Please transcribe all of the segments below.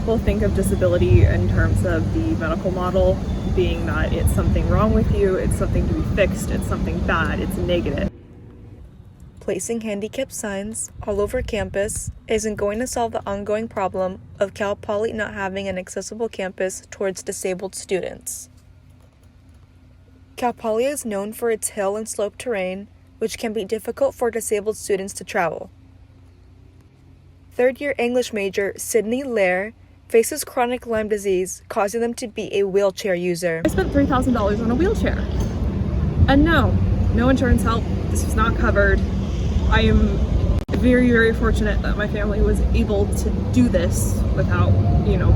people think of disability in terms of the medical model, being that it's something wrong with you, it's something to be fixed, it's something bad, it's negative. Placing handicap signs all over campus isn't going to solve the ongoing problem of Cal Poly not having an accessible campus towards disabled students. Cal Poly is known for its hill and slope terrain, which can be difficult for disabled students to travel. Third-year English major Sydney Lair faces chronic Lyme disease, causing them to be a wheelchair user. I spent $3,000 on a wheelchair. And no insurance help. This was not covered. I am very, very fortunate that my family was able to do this without,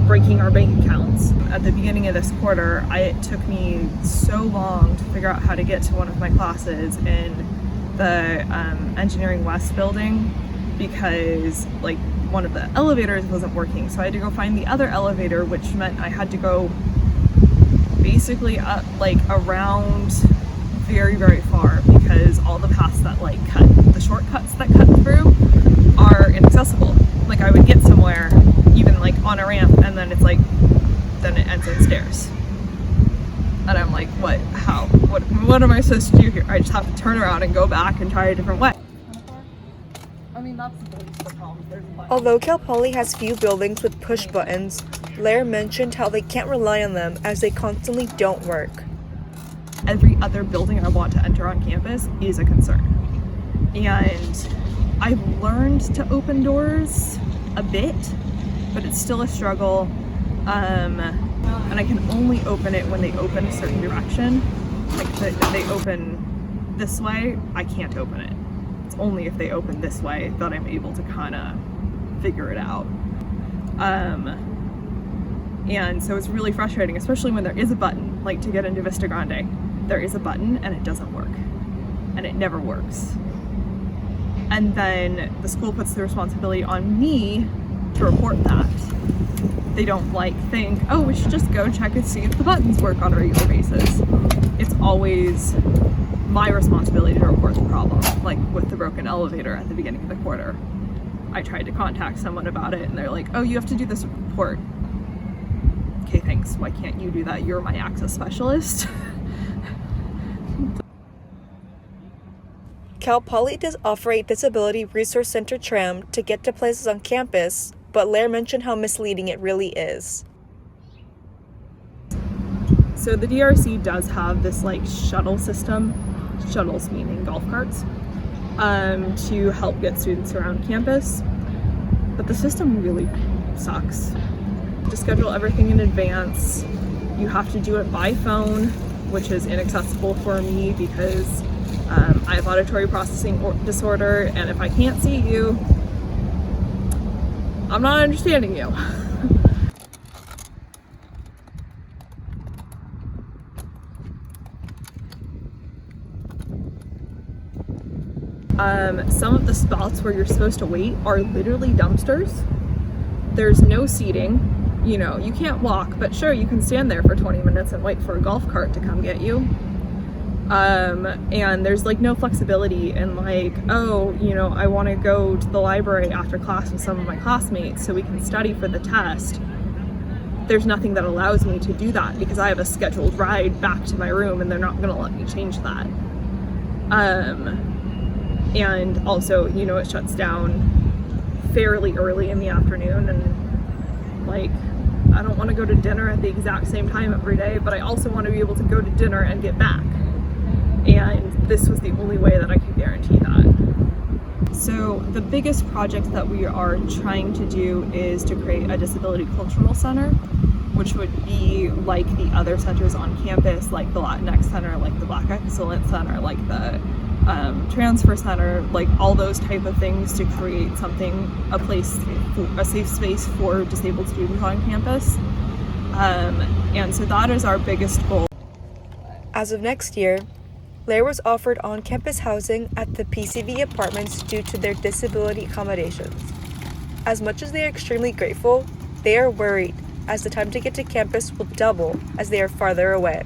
breaking our bank accounts. At the beginning of this quarter, it took me so long to figure out how to get to one of my classes in the Engineering West building because one of the elevators wasn't working. So I had to go find the other elevator, which meant I had to go basically up around very, very far because all the paths that cut, the shortcuts that cut through are inaccessible. I would get somewhere even on a ramp and then it's then it ends in stairs. And I'm like, what? How? What am I supposed to do here? I just have to turn around and go back and try a different way. That's the problem. Although Cal Poly has few buildings with push buttons, Lair mentioned how they can't rely on them as they constantly don't work. Every other building I want to enter on campus is a concern. And I've learned to open doors a bit, but it's still a struggle. And I can only open it when they open a certain direction. If they open this way, I can't open it. It's only if they open this way that I'm able to kind of figure it out. And so it's really frustrating, especially when there is a button, to get into Vista Grande. There is a button and it doesn't work. And it never works. And then the school puts the responsibility on me to report that. They don't think, oh, we should just go check and see if the buttons work on a regular basis. It's always my responsibility to report the problem, with the broken elevator at the beginning of the quarter. I tried to contact someone about it and they're like, oh, you have to do this report. Okay, thanks. Why can't you do that? You're my access specialist. Cal Poly does offer a Disability Resource Center tram to get to places on campus, but Lair mentioned how misleading it really is. So the DRC does have this shuttle system, shuttles meaning golf carts, to help get students around campus, but the system really sucks. To schedule everything in advance, you have to do it by phone, which is inaccessible for me because I have auditory processing disorder, and if I can't see you, I'm not understanding you. Some of the spots where you're supposed to wait are literally dumpsters. There's no seating. You can't walk, but sure, you can stand there for 20 minutes and wait for a golf cart to come get you. And there's no flexibility in I want to go to the library after class with some of my classmates so we can study for the test. There's nothing that allows me to do that because I have a scheduled ride back to my room and they're not going to let me change that. And also, it shuts down fairly early in the afternoon, and I don't want to go to dinner at the exact same time every day, but I also want to be able to go to dinner and get back. And this was the only way that I could guarantee that. So the biggest project that we are trying to do is to create a disability cultural center, which would be like the other centers on campus, like the Latinx Center, like the Black Excellence Center, like the Transfer Center, all those type of things, to create a safe space for disabled students on campus. And so that is our biggest goal. As of next year, Lair was offered on-campus housing at the PCV apartments due to their disability accommodations. As much as they are extremely grateful, they are worried as the time to get to campus will double as they are farther away.